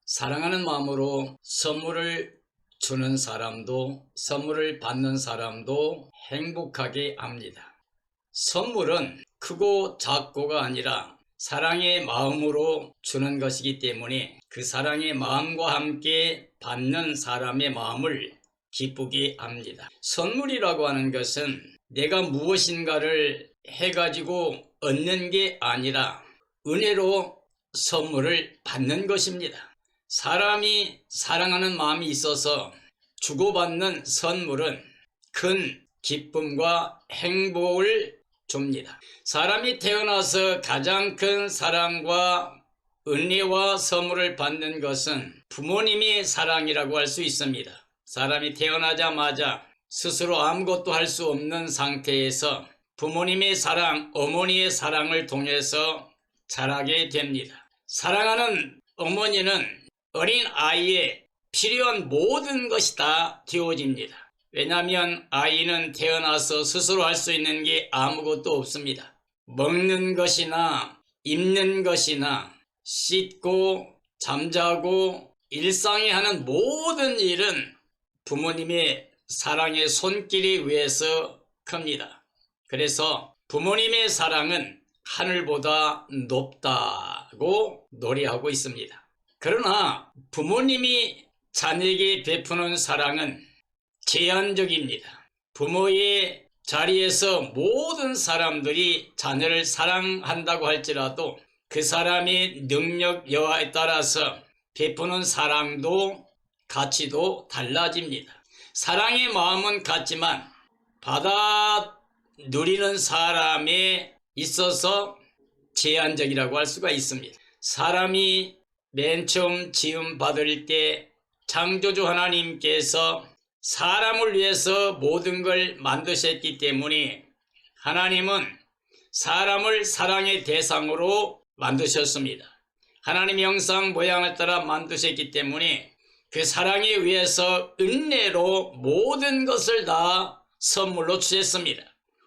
사랑하는 마음으로 선물을 주는 사람도 선물을 받는 사람도 행복하게 합니다. 선물은 크고 작고가 아니라 사랑의 마음으로 주는 것이기 때문에 그 사랑의 마음과 함께 받는 사람의 마음을 기쁘게 합니다. 선물이라고 하는 것은 내가 무엇인가를 해가지고 얻는 게 아니라 은혜로 선물을 받는 것입니다. 사람이 사랑하는 마음이 있어서 주고받는 선물은 큰 기쁨과 행복을 줍니다. 사람이 태어나서 가장 큰 사랑과 은혜와 선물을 받는 것은 부모님의 사랑이라고 할 수 있습니다. 사람이 태어나자마자 스스로 아무것도 할 수 없는 상태에서 부모님의 사랑, 어머니의 사랑을 통해서 자라게 됩니다. 사랑하는 어머니는 어린 아이에 필요한 모든 것이 다 되어집니다. 왜냐하면 아이는 태어나서 스스로 할 수 있는 게 아무것도 없습니다. 먹는 것이나 입는 것이나 씻고 잠자고 일상에 하는 모든 일은 부모님의 사랑의 손길에 의해서 큽니다. 그래서 부모님의 사랑은 하늘보다 높다고 노래하고 있습니다. 그러나 부모님이 자녀에게 베푸는 사랑은 제한적입니다. 부모의 자리에서 모든 사람들이 자녀를 사랑한다고 할지라도 그 사람의 능력 여하에 따라서 베푸는 사랑도 가치도 달라집니다. 사랑의 마음은 같지만 받아 누리는 사람에 있어서 제한적이라고 할 수가 있습니다. 사람이 맨 처음 지음 받을 때 창조주 하나님께서 사람을 위해서 모든 걸 만드셨기 때문에 하나님은 사람을 사랑의 대상으로 만드셨습니다. 하나님의 형상 모양을 따라 만드셨기 때문에 그 사랑에 의해서 은혜로 모든 것을 다 선물로 주셨습니다.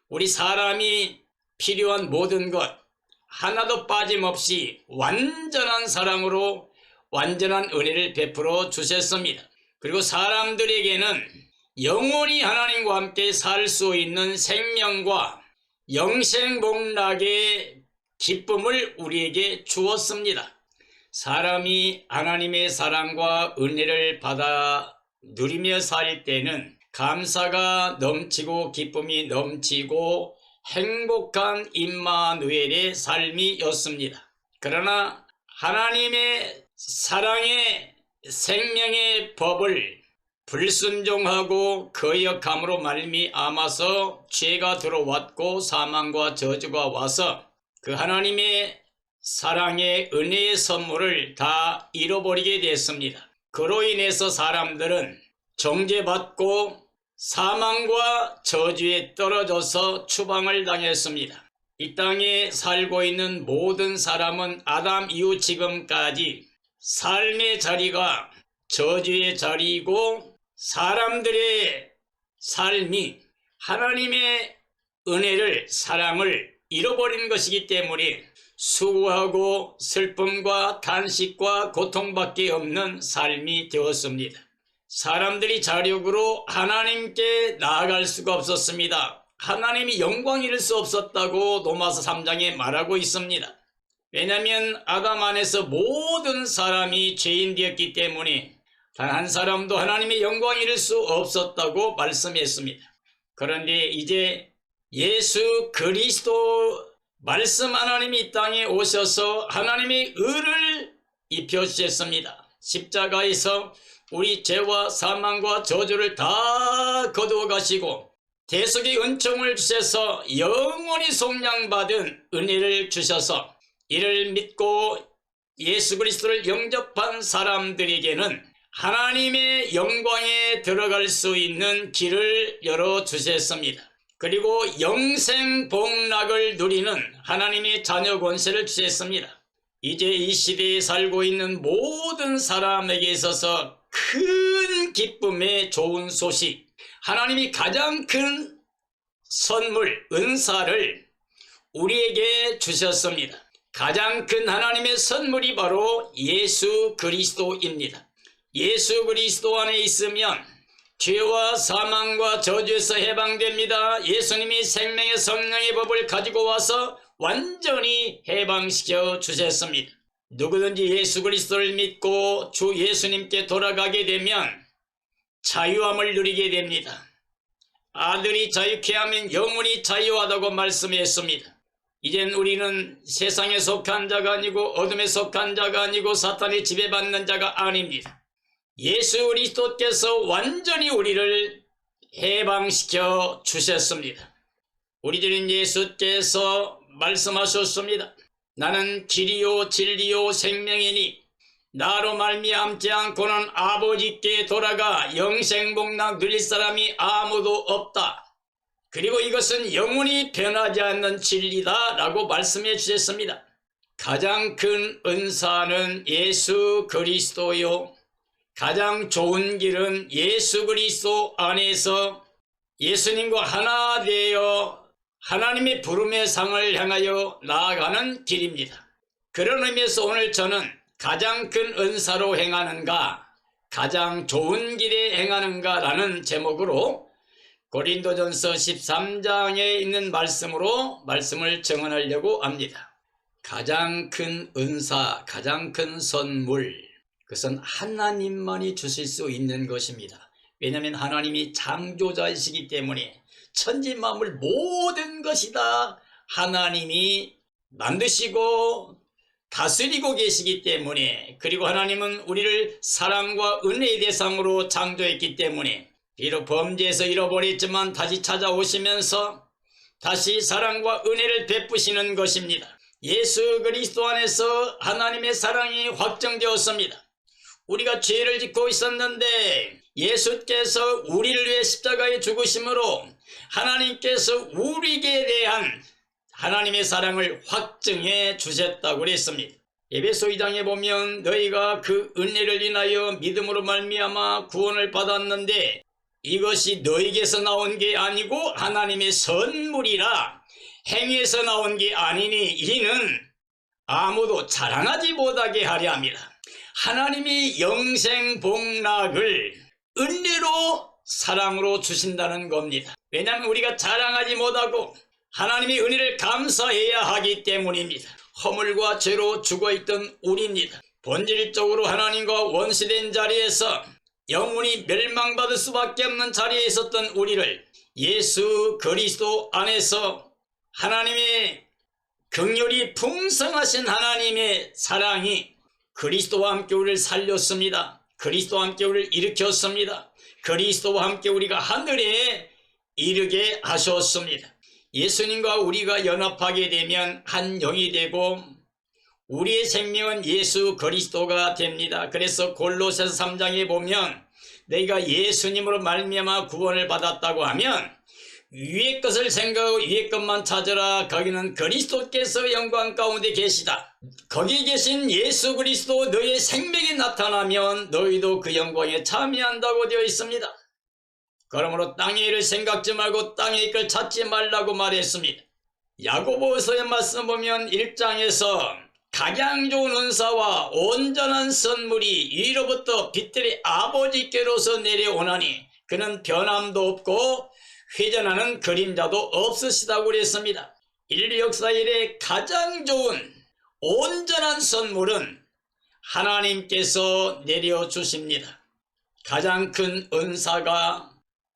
우리 사람이 필요한 모든 것 하나도 빠짐없이 완전한 사랑으로 완전한 은혜를 베풀어 주셨습니다. 그리고 사람들에게는 영원히 하나님과 함께 살 수 있는 생명과 영생복락의 기쁨을 우리에게 주었습니다. 사람이 하나님의 사랑과 은혜를 받아 누리며 살 때는 감사가 넘치고 기쁨이 넘치고 행복한 임마누엘의 삶이었습니다. 그러나 하나님의 사랑의 생명의 법을 불순종하고 거역함으로 말미암아서 죄가 들어왔고 사망과 저주가 와서 그 하나님의 사랑의 은혜의 선물을 다 잃어버리게 됐습니다. 그로 인해서 사람들은 정죄받고 사망과 저주에 떨어져서 추방을 당했습니다. 이 땅에 살고 있는 모든 사람은 아담 이후 지금까지 삶의 자리가 저주의 자리이고 사람들의 삶이 하나님의 은혜를 사랑을 잃어버린 것이기 때문에 수고하고 슬픔과 탄식과 고통밖에 없는 삶이 되었습니다. 사람들이 자력으로 하나님께 나아갈 수가 없었습니다. 하나님이 영광 잃을 수 없었다고 로마서 3장에 말하고 있습니다. 왜냐하면 아담 안에서 모든 사람이 죄인 되었기 때문에 단 한 사람도 하나님의 영광 잃을 수 없었다고 말씀했습니다. 그런데 이제 예수 그리스도 말씀 하나님이 이 땅에 오셔서 하나님의 의를 입혀주셨습니다. 십자가에서 우리 죄와 사망과 저주를 다 거두어 가시고 대속의 은총을 주셔서 영원히 속량받은 은혜를 주셔서 이를 믿고 예수 그리스도를 영접한 사람들에게는 하나님의 영광에 들어갈 수 있는 길을 열어주셨습니다. 그리고 영생 복락을 누리는 하나님의 자녀 권세를 주셨습니다. 이제 이 시대에 살고 있는 모든 사람에게 있어서 큰 기쁨의 좋은 소식, 하나님이 가장 큰 선물, 은사를 우리에게 주셨습니다. 가장 큰 하나님의 선물이 바로 예수 그리스도입니다. 예수 그리스도 안에 있으면 죄와 사망과 저주에서 해방됩니다. 예수님이 생명의 성령의 법을 가지고 와서 완전히 해방시켜 주셨습니다. 누구든지 예수 그리스도를 믿고 주 예수님께 돌아가게 되면 자유함을 누리게 됩니다. 아들이 자유케 하면 영원히 자유하다고 말씀했습니다. 이젠 우리는 세상에 속한 자가 아니고 어둠에 속한 자가 아니고 사탄의 지배받는 자가 아닙니다. 예수 그리스도께서 완전히 우리를 해방시켜 주셨습니다. 우리 주님 예수께서 말씀하셨습니다. 나는 길이요 진리요 생명이니 나로 말미암지 않고는 아버지께 돌아가 영생복락 누릴 사람이 아무도 없다. 그리고 이것은 영원히 변하지 않는 진리다 라고 말씀해 주셨습니다. 가장 큰 은사는 예수 그리스도요. 가장 좋은 길은 예수 그리스도 안에서 예수님과 하나 되어 하나님의 부름의 상을 향하여 나아가는 길입니다. 그런 의미에서 오늘 저는 가장 큰 은사로 행하는가, 가장 좋은 길에 행하는가 라는 제목으로 고린도전서 13장에 있는 말씀으로 말씀을 정언하려고 합니다. 가장 큰 은사, 가장 큰 선물, 그것은 하나님만이 주실 수 있는 것입니다. 왜냐하면 하나님이 창조자이시기 때문에 천지 만물 모든 것이 다 하나님이 만드시고 다스리고 계시기 때문에, 그리고 하나님은 우리를 사랑과 은혜의 대상으로 창조했기 때문에 비록 범죄에서 잃어버렸지만 다시 찾아오시면서 다시 사랑과 은혜를 베푸시는 것입니다. 예수 그리스도 안에서 하나님의 사랑이 확정되었습니다. 우리가 죄를 짓고 있었는데 예수께서 우리를 위해 십자가에 죽으심으로 하나님께서 우리에게 대한 하나님의 사랑을 확증해 주셨다고 그랬습니다. 에베소 2장에 보면 너희가 그 은혜를 인하여 믿음으로 말미암아 구원을 받았는데 이것이 너희에게서 나온 게 아니고 하나님의 선물이라 행위에서 나온 게 아니니 이는 아무도 자랑하지 못하게 하려 함이라. 하나님이 영생복락을 은혜로 사랑으로 주신다는 겁니다. 왜냐하면 우리가 자랑하지 못하고 하나님의 은혜를 감사해야 하기 때문입니다. 허물과 죄로 죽어있던 우리입니다. 본질적으로 하나님과 원수된 자리에서 영원히 멸망받을 수밖에 없는 자리에 있었던 우리를 예수 그리스도 안에서 하나님의 긍휼이 풍성하신 하나님의 사랑이 그리스도와 함께 우리를 살렸습니다. 그리스도와 함께 우리를 일으켰습니다. 그리스도와 함께 우리가 하늘에 이르게 하셨습니다. 예수님과 우리가 연합하게 되면 한 영이 되고 우리의 생명은 예수 그리스도가 됩니다. 그래서 골로새서 3장에 보면 너희가 예수님으로 말미암아 구원을 받았다고 하면 위의 것을 생각하고 위의 것만 찾으라. 거기는 그리스도께서 영광 가운데 계시다. 거기 계신 예수 그리스도 너희의 생명이 나타나면 너희도 그 영광에 참여한다고 되어 있습니다. 그러므로 땅의 일을 생각지 말고 땅의 걸 찾지 말라고 말했습니다. 야고보서의 말씀 보면 1장에서 가장 좋은 은사와 온전한 선물이 위로부터 빛들의 아버지께로서 내려오나니 그는 변함도 없고 회전하는 그림자도 없으시다고 그랬습니다. 인류 역사 이래 가장 좋은 온전한 선물은 하나님께서 내려주십니다. 가장 큰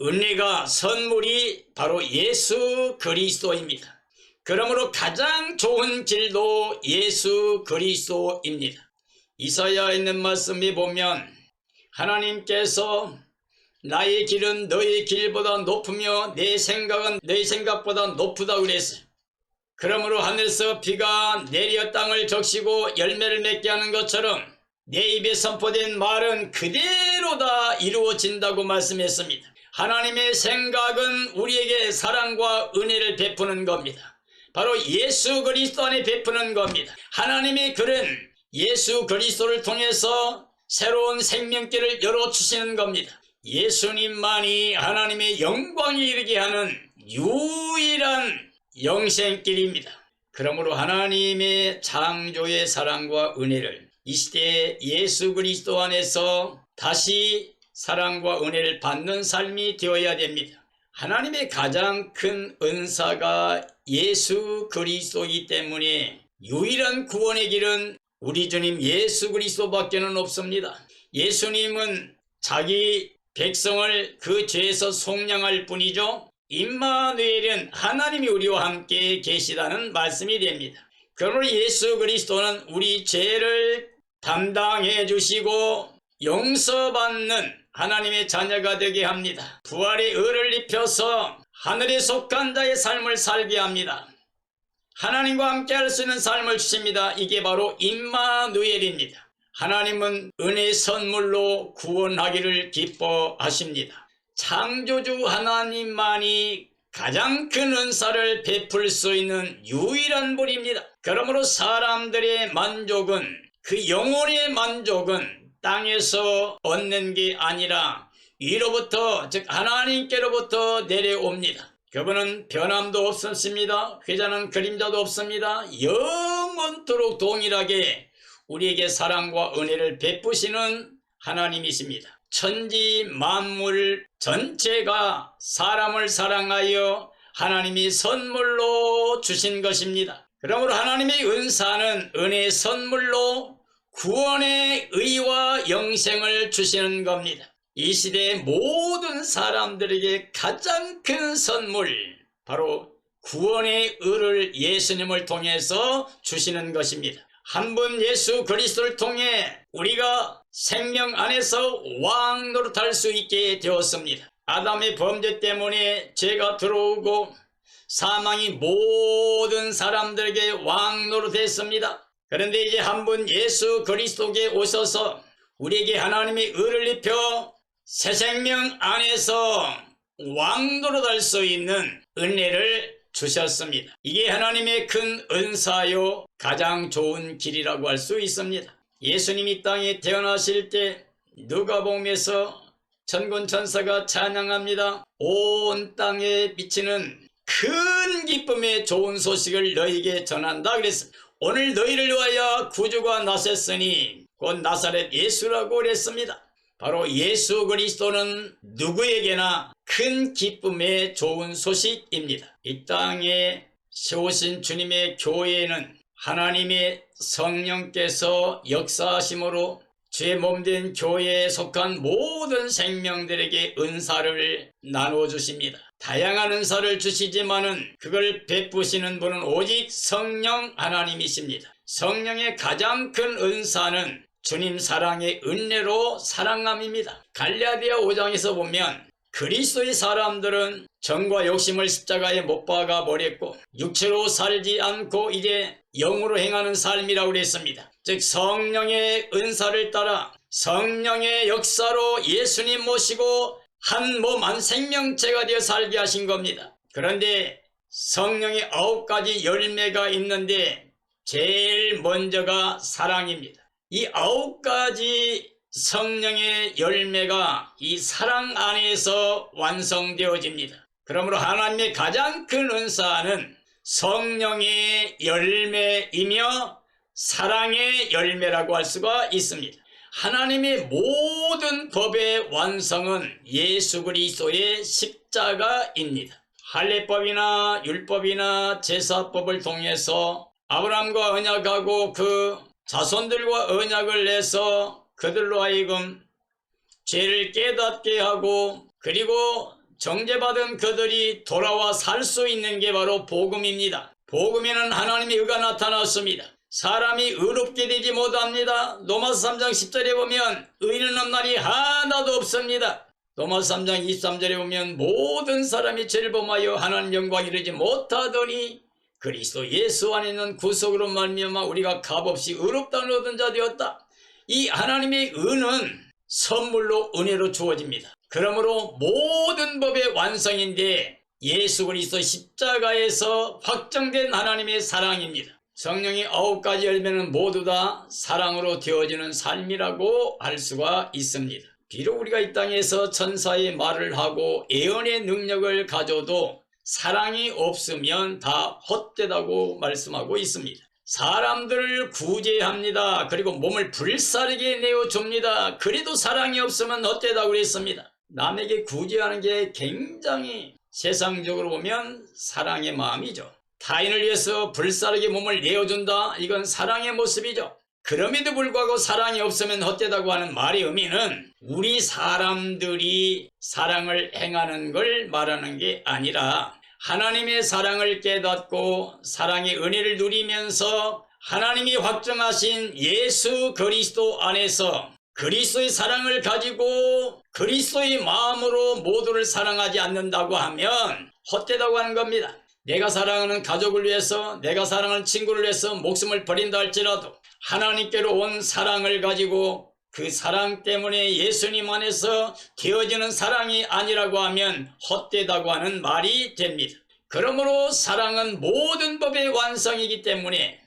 은혜가 선물이 바로 예수 그리스도입니다. 그러므로 가장 좋은 길도 예수 그리스도입니다. 이사야에 있는 말씀에 보면 하나님께서 나의 길은 너의 길보다 높으며 내 생각은 너의 생각보다 높다 그랬어요. 그러므로 하늘에서 비가 내려 땅을 적시고 열매를 맺게 하는 것처럼 내 입에 선포된 말은 그대로 다 이루어진다고 말씀했습니다. 하나님의 생각은 우리에게 사랑과 은혜를 베푸는 겁니다. 바로 예수 그리스도 안에 베푸는 겁니다. 하나님의 글은 예수 그리스도를 통해서 새로운 생명길을 열어주시는 겁니다. 예수님만이 하나님의 영광에 이르게 하는 유일한 영생길입니다. 그러므로 하나님의 창조의 사랑과 은혜를 이 시대에 예수 그리스도 안에서 다시 사랑과 은혜를 받는 삶이 되어야 됩니다. 하나님의 가장 큰 은사가 예수 그리스도이기 때문에 유일한 구원의 길은 우리 주님 예수 그리스도밖에는 없습니다. 예수님은 자기 백성을 그 죄에서 속량할 뿐이죠. 임마누엘은 하나님이 우리와 함께 계시다는 말씀이 됩니다. 그러므로 예수 그리스도는 우리 죄를 담당해 주시고 용서받는 하나님의 자녀가 되게 합니다. 부활의 의를 입혀서 하늘에 속한 자의 삶을 살게 합니다. 하나님과 함께 할 수 있는 삶을 주십니다. 이게 바로 임마누엘입니다. 하나님은 은혜 선물로 구원하기를 기뻐하십니다. 창조주 하나님만이 가장 큰 은사를 베풀 수 있는 유일한 분입니다. 그러므로 사람들의 만족은, 그 영혼의 만족은 땅에서 얻는 게 아니라 위로부터, 즉 하나님께로부터 내려옵니다. 그분은 변함도 없습니다. 회자는 그림자도 없습니다. 영원토록 동일하게 우리에게 사랑과 은혜를 베푸시는 하나님이십니다. 천지 만물 전체가 사람을 사랑하여 하나님이 선물로 주신 것입니다. 그러므로 하나님의 은사는 은혜의 선물로 구원의 의와 영생을 주시는 겁니다. 이 시대의 모든 사람들에게 가장 큰 선물, 바로 구원의 의를 예수님을 통해서 주시는 것입니다. 한 분 예수 그리스도를 통해 우리가 생명 안에서 왕 노릇할 수 있게 되었습니다. 아담의 범죄 때문에 죄가 들어오고 사망이 모든 사람들에게 왕 노릇했습니다. 그런데 이제 한 분 예수 그리스도께 오셔서 우리에게 하나님의 의를 입혀 새 생명 안에서 왕 노릇할 수 있는 은혜를 주셨습니다. 이게 하나님의 큰 은사요 가장 좋은 길이라고 할 수 있습니다. 예수님이 땅에 태어나실 때 누가복음에서 천군 천사가 찬양합니다. 온 땅에 미치는 큰 기쁨의 좋은 소식을 너희에게 전한다 그랬습니다. 오늘 너희를 위하여 구주가 나셨으니 곧 나사렛 예수라고 그랬습니다. 바로 예수 그리스도는 누구에게나 큰 기쁨의 좋은 소식입니다. 이 땅에 세우신 주님의 교회에는 하나님의 성령께서 역사하심으로 주의 몸된 교회에 속한 모든 생명들에게 은사를 나누어주십니다. 다양한 은사를 주시지만은 그걸 베푸시는 분은 오직 성령 하나님이십니다. 성령의 가장 큰 은사는 주님 사랑의 은혜로 사랑함입니다. 갈라디아 5장에서 보면 그리스도의 사람들은 정과 욕심을 십자가에 못 박아 버렸고 육체로 살지 않고 이제 영으로 행하는 삶이라고 그랬습니다. 즉 성령의 은사를 따라 성령의 역사로 예수님 모시고 한 몸 한 생명체가 되어 살게 하신 겁니다. 그런데 성령의 9가지 열매가 있는데 제일 먼저가 사랑입니다. 이 9가지 성령의 열매가 이 사랑 안에서 완성되어집니다. 그러므로 하나님의 가장 큰 은사는 성령의 열매이며 사랑의 열매라고 할 수가 있습니다. 하나님의 모든 법의 완성은 예수 그리스도의 십자가입니다. 할례법이나 율법이나 제사법을 통해서 아브라함과 언약하고 그 자손들과 언약을 내서 그들로 하여금 죄를 깨닫게 하고 그리고 정죄받은 그들이 돌아와 살 수 있는 게 바로 복음입니다. 복음에는 하나님의 의가 나타났습니다. 사람이 의롭게 되지 못합니다. 로마서 3장 10절에 보면 의인은 없나니 하나도 없습니다. 로마서 3장 23절에 보면 모든 사람이 죄를 범하여 하나님 영광 이르지 못하더니 그리스도 예수 안에 있는 구속으로 말미암아 우리가 값없이 의롭다는 얻은 자 되었다. 이 하나님의 의는 선물로 은혜로 주어집니다. 그러므로 모든 법의 완성인데 예수 그리스도 십자가에서 확정된 하나님의 사랑입니다. 성령의 9가지 열매는 모두 다 사랑으로 되어지는 삶이라고 할 수가 있습니다. 비록 우리가 이 땅에서 천사의 말을 하고 예언의 능력을 가져도 사랑이 없으면 다 헛되다고 말씀하고 있습니다. 사람들을 구제합니다. 그리고 몸을 불사르게 내어줍니다. 그래도 사랑이 없으면 헛되다고 그랬습니다. 남에게 구제하는 게 굉장히 세상적으로 보면 사랑의 마음이죠. 타인을 위해서 불사르게 몸을 내어준다. 이건 사랑의 모습이죠. 그럼에도 불구하고 사랑이 없으면 헛되다고 하는 말의 의미는 우리 사람들이 사랑을 행하는 걸 말하는 게 아니라 하나님의 사랑을 깨닫고 사랑의 은혜를 누리면서 하나님이 확정하신 예수 그리스도 안에서 그리스도의 사랑을 가지고 그리스도의 마음으로 모두를 사랑하지 않는다고 하면 헛되다고 하는 겁니다. 내가 사랑하는 가족을 위해서, 내가 사랑하는 친구를 위해서 목숨을 버린다 할지라도 하나님께로 온 사랑을 가지고 그 사랑 때문에 예수님 안에서 되어지는 사랑이 아니라고 하면 헛되다고 하는 말이 됩니다. 그러므로 사랑은 모든 법의 완성이기 때문에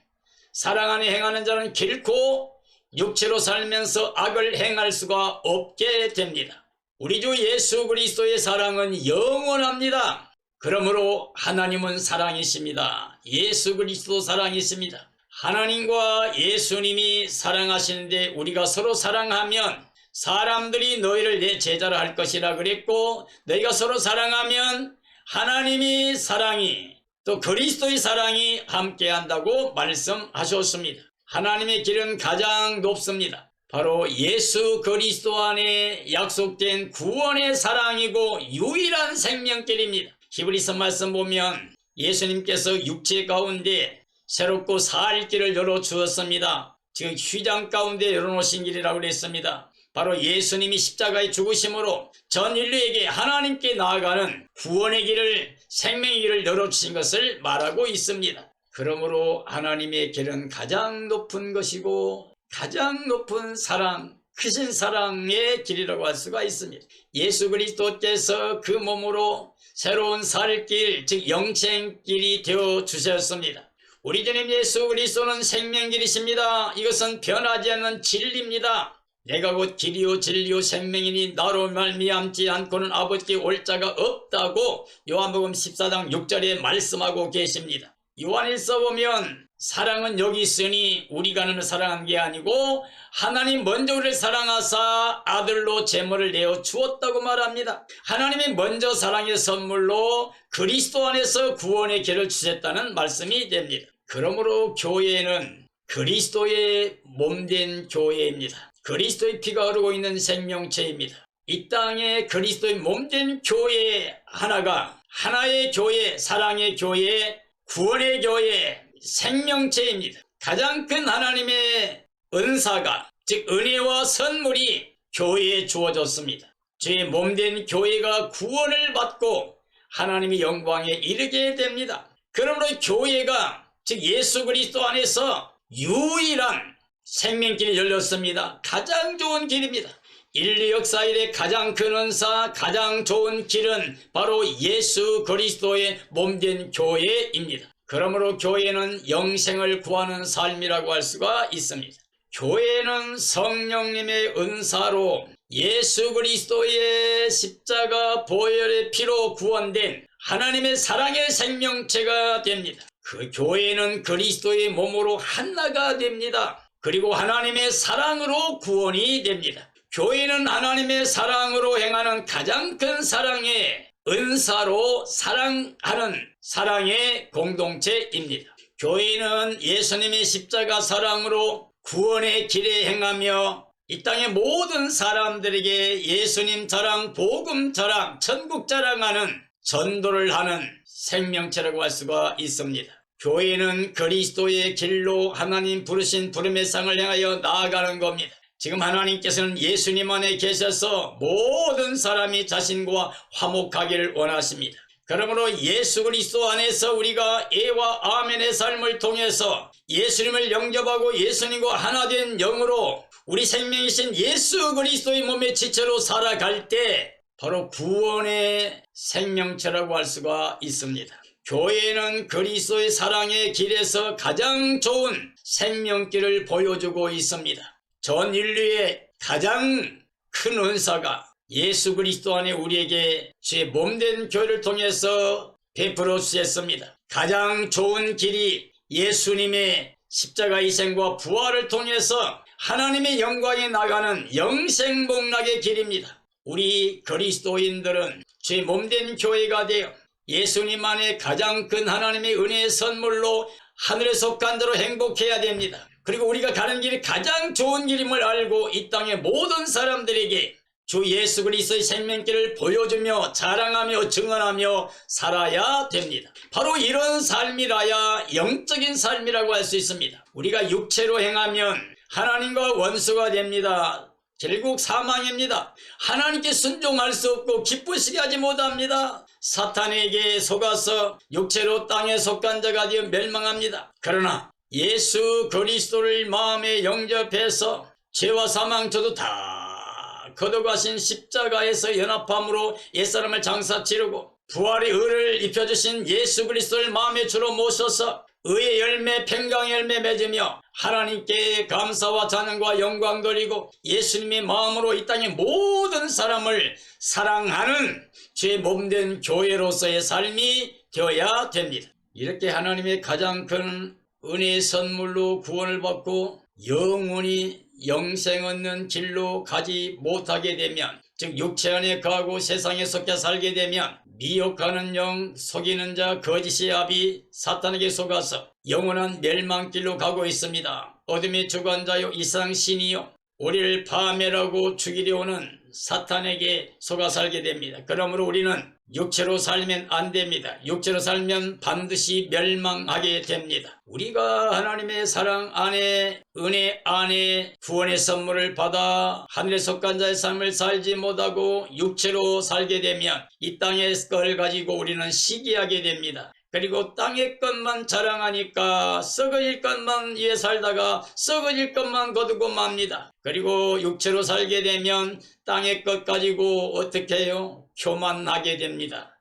사랑 안에 행하는 자는 결코 육체로 살면서 악을 행할 수가 없게 됩니다. 우리 주 예수 그리스도의 사랑은 영원합니다. 그러므로 하나님은 사랑이십니다. 예수 그리스도 사랑이십니다. 하나님과 예수님이 사랑하시는데 우리가 서로 사랑하면 사람들이 너희를 내 제자라 할 것이라 그랬고, 너희가 서로 사랑하면 하나님이 사랑이 또 그리스도의 사랑이 함께한다고 말씀하셨습니다. 하나님의 길은 가장 높습니다. 바로 예수 그리스도 안에 약속된 구원의 사랑이고 유일한 생명길입니다. 히브리서 말씀 보면 예수님께서 육체 가운데 새롭고 살 길을 열어주었습니다. 지금 휘장 가운데 열어놓으신 길이라고 그랬습니다. 바로 예수님이 십자가의 죽으심으로 전 인류에게 하나님께 나아가는 구원의 길을, 생명의 길을 열어주신 것을 말하고 있습니다. 그러므로 하나님의 길은 가장 높은 것이고 가장 높은 사랑, 크신 사랑의 길이라고 할 수가 있습니다. 예수 그리스도께서 그 몸으로 새로운 살길, 즉 영생길이 되어 주셨습니다. 우리 주님 예수 그리스도는 생명길이십니다. 이것은 변하지 않는 진리입니다. 내가 곧 길이요 진리요 생명이니 나로 말미암지 않고는 아버지께 올 자가 없다고 요한복음 14장 6절에 말씀하고 계십니다. 요한일서 보면 사랑은 여기 있으니 우리가 너를 사랑한 게 아니고 하나님 먼저 우리를 사랑하사 아들로 제물을 내어 주었다고 말합니다. 하나님이 먼저 사랑의 선물로 그리스도 안에서 구원의 길을 주셨다는 말씀이 됩니다. 그러므로 교회는 그리스도의 몸된 교회입니다. 그리스도의 피가 흐르고 있는 생명체입니다. 이 땅에 그리스도의 몸된 교회 하나가 하나의 교회, 사랑의 교회, 구원의 교회, 생명체입니다. 가장 큰 하나님의 은사가, 즉 은혜와 선물이 교회에 주어졌습니다. 주의 몸된 교회가 구원을 받고 하나님의 영광에 이르게 됩니다. 그러므로 교회가, 즉 예수 그리스도 안에서 유일한 생명길이 열렸습니다. 가장 좋은 길입니다. 인류 역사 이래 가장 큰 은사, 가장 좋은 길은 바로 예수 그리스도의 몸된 교회입니다. 그러므로 교회는 영생을 구하는 삶이라고 할 수가 있습니다. 교회는 성령님의 은사로 예수 그리스도의 십자가 보혈의 피로 구원된 하나님의 사랑의 생명체가 됩니다. 그 교회는 그리스도의 몸으로 하나가 됩니다. 그리고 하나님의 사랑으로 구원이 됩니다. 교회는 하나님의 사랑으로 행하는 가장 큰 사랑의 은사로 사랑하는 사랑의 공동체입니다. 교회는 예수님의 십자가 사랑으로 구원의 길에 행하며 이 땅의 모든 사람들에게 예수님 자랑, 복음 자랑, 천국 자랑하는 전도를 하는 생명체라고 할 수가 있습니다. 교회는 그리스도의 길로 하나님 부르신 부름의 상을 향하여 나아가는 겁니다. 지금 하나님께서는 예수님 안에 계셔서 모든 사람이 자신과 화목하기를 원하십니다. 그러므로 예수 그리스도 안에서 우리가 예와 아멘의 삶을 통해서 예수님을 영접하고 예수님과 하나 된 영으로 우리 생명이신 예수 그리스도의 몸의 지체로 살아갈 때 바로 구원의 생명체라고 할 수가 있습니다. 교회는 그리스도의 사랑의 길에서 가장 좋은 생명길을 보여주고 있습니다. 전 인류의 가장 큰 은사가 예수 그리스도 안에 우리에게 주의 몸된 교회를 통해서 베풀어 주셨습니다. 가장 좋은 길이 예수님의 십자가 희생과 부활을 통해서 하나님의 영광에 나가는 영생복락의 길입니다. 우리 그리스도인들은 주의 몸된 교회가 되어 예수님 안에 가장 큰 하나님의 은혜의 선물로 하늘에 속한 자로 행복해야 됩니다. 그리고 우리가 가는 길이 가장 좋은 길임을 알고 이 땅의 모든 사람들에게 주 예수 그리스도의 생명길을 보여주며 자랑하며 증언하며 살아야 됩니다. 바로 이런 삶이라야 영적인 삶이라고 할 수 있습니다. 우리가 육체로 행하면 하나님과 원수가 됩니다. 결국 사망입니다. 하나님께 순종할 수 없고 기쁘시게 하지 못합니다. 사탄에게 속아서 육체로 땅에 속한 자가 되어 멸망합니다. 그러나 예수 그리스도를 마음에 영접해서 죄와 사망 저도 다 거둬가신 십자가에서 연합함으로 옛사람을 장사 치르고 부활의 의를 입혀주신 예수 그리스도를 마음의 주로 모셔서 의의 열매 평강의 열매 맺으며 하나님께 감사와 찬양과 영광 돌리고 예수님의 마음으로 이 땅의 모든 사람을 사랑하는 주의 몸된 교회로서의 삶이 되어야 됩니다. 이렇게 하나님의 가장 큰 은혜의 선물로 구원을 받고 영원히 영생 얻는 길로 가지 못하게 되면, 즉 육체 안에 거하고 세상에 속해 살게 되면 미혹하는 영, 속이는 자, 거짓의 아비 사탄에게 속아서 영원한 멸망길로 가고 있습니다. 어둠의 주관자요 이상 신이요 우리를 파멸하고 죽이려 오는 사탄에게 속아 살게 됩니다. 그러므로 우리는 육체로 살면 안 됩니다. 육체로 살면 반드시 멸망하게 됩니다. 우리가 하나님의 사랑 안에, 은혜 안에 구원의 선물을 받아 하늘에 속한 자의 삶을 살지 못하고 육체로 살게 되면 이 땅의 걸 가지고 우리는 시기하게 됩니다. 그리고 땅의 것만 자랑하니까 썩어질 것만 위해 살다가 썩어질 것만 거두고 맙니다. 그리고 육체로 살게 되면 땅의 것 가지고 어떻게 해요? 교만하게 됩니다.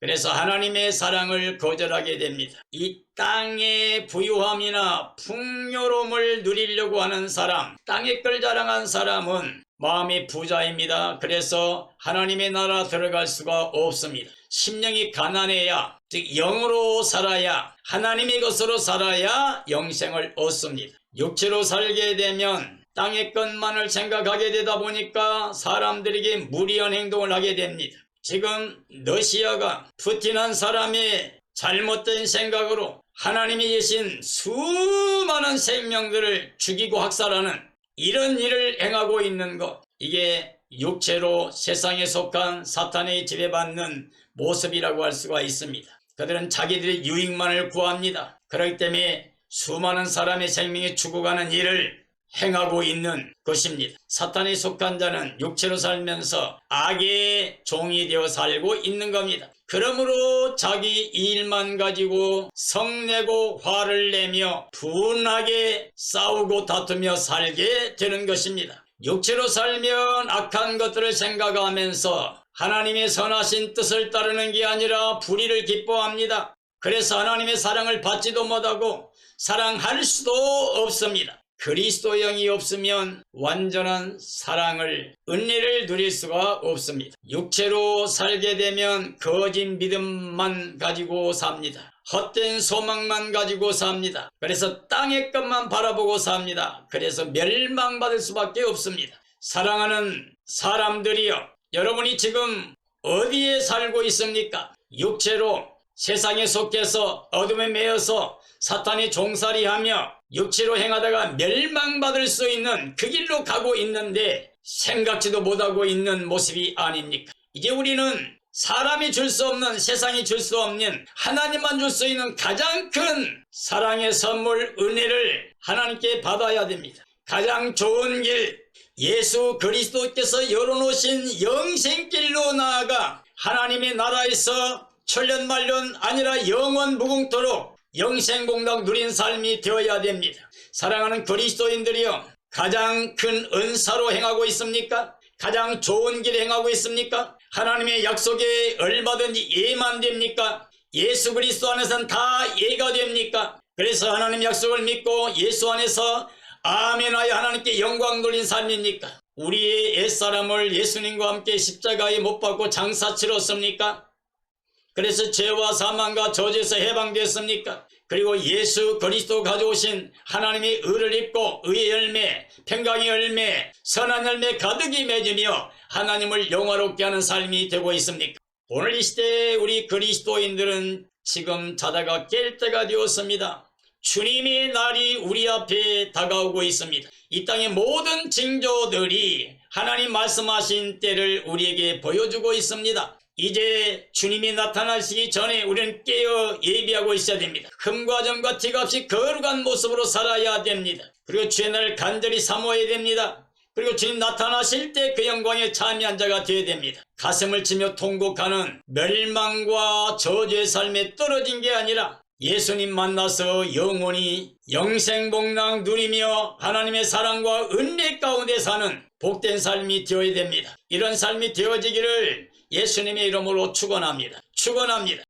그래서 하나님의 사랑을 거절하게 됩니다. 이 땅의 부유함이나 풍요로움을 누리려고 하는 사람, 땅의 걸 자랑한 사람은 마음이 부자입니다. 그래서 하나님의 나라 들어갈 수가 없습니다. 심령이 가난해야, 즉 영으로 살아야, 하나님의 것으로 살아야 영생을 얻습니다. 육체로 살게 되면 땅의 것만을 생각하게 되다 보니까 사람들에게 무리한 행동을 하게 됩니다. 지금 러시아가 푸틴한 사람의 잘못된 생각으로 하나님이 계신 수많은 생명들을 죽이고 학살하는 이런 일을 행하고 있는 것, 이게 육체로 세상에 속한 사탄의 지배받는 모습이라고 할 수가 있습니다. 그들은 자기들의 유익만을 구합니다. 그렇기 때문에 수많은 사람의 생명이 죽어가는 일을 행하고 있는 것입니다. 사탄에 속한 자는 육체로 살면서 악의 종이 되어 살고 있는 겁니다. 그러므로 자기 일만 가지고 성내고 화를 내며 분하게 싸우고 다투며 살게 되는 것입니다. 육체로 살면 악한 것들을 생각하면서 하나님의 선하신 뜻을 따르는 게 아니라 불의를 기뻐합니다. 그래서 하나님의 사랑을 받지도 못하고 사랑할 수도 없습니다. 그리스도 영이 없으면 완전한 사랑을, 은혜를 누릴 수가 없습니다. 육체로 살게 되면 거짓 믿음만 가지고 삽니다. 헛된 소망만 가지고 삽니다. 그래서 땅의 것만 바라보고 삽니다. 그래서 멸망받을 수밖에 없습니다. 사랑하는 사람들이여, 여러분이 지금 어디에 살고 있습니까? 육체로 세상에 속해서 어둠에 매여서 사탄이 종살이하며 육체로 행하다가 멸망받을 수 있는 그 길로 가고 있는데 생각지도 못하고 있는 모습이 아닙니까? 이제 우리는 사람이 줄 수 없는, 세상이 줄 수 없는, 하나님만 줄 수 있는 가장 큰 사랑의 선물, 은혜를 하나님께 받아야 됩니다. 가장 좋은 길, 예수 그리스도께서 열어놓으신 영생길로 나아가 하나님의 나라에서 천년만년 아니라 영원 무궁토록 영생복락 누린 삶이 되어야 됩니다. 사랑하는 그리스도인들이여, 가장 큰 은사로 행하고 있습니까? 가장 좋은 길에 행하고 있습니까? 하나님의 약속에 얼마든지 예만 됩니까? 예수 그리스도 안에서는 다 예가 됩니까? 그래서 하나님 약속을 믿고 예수 안에서 아멘하여 하나님께 영광 돌린 삶입니까? 우리의 옛사람을 예수님과 함께 십자가에 못 박고 장사 치렀습니까? 그래서 죄와 사망과 저주에서 해방되었습니까? 그리고 예수 그리스도 가져오신 하나님의 의를 입고 의의 열매, 평강의 열매, 선한 열매 가득히 맺으며 하나님을 영화롭게 하는 삶이 되고 있습니까? 오늘 이 시대에 우리 그리스도인들은 지금 자다가 깰 때가 되었습니다. 주님의 날이 우리 앞에 다가오고 있습니다. 이 땅의 모든 징조들이 하나님 말씀하신 때를 우리에게 보여주고 있습니다. 이제 주님이 나타나시기 전에 우리는 깨어 예비하고 있어야 됩니다. 흠과 점과 티가 없이 거룩한 모습으로 살아야 됩니다. 그리고 주의 날을 간절히 사모해야 됩니다. 그리고 주님 나타나실 때 그 영광에 참여한 자가 되어야 됩니다. 가슴을 치며 통곡하는 멸망과 저주의 삶에 떨어진 게 아니라 예수님 만나서 영원히 영생복락 누리며 하나님의 사랑과 은혜 가운데 사는 복된 삶이 되어야 됩니다. 이런 삶이 되어지기를 예수님의 이름으로 축원합니다. 축원합니다.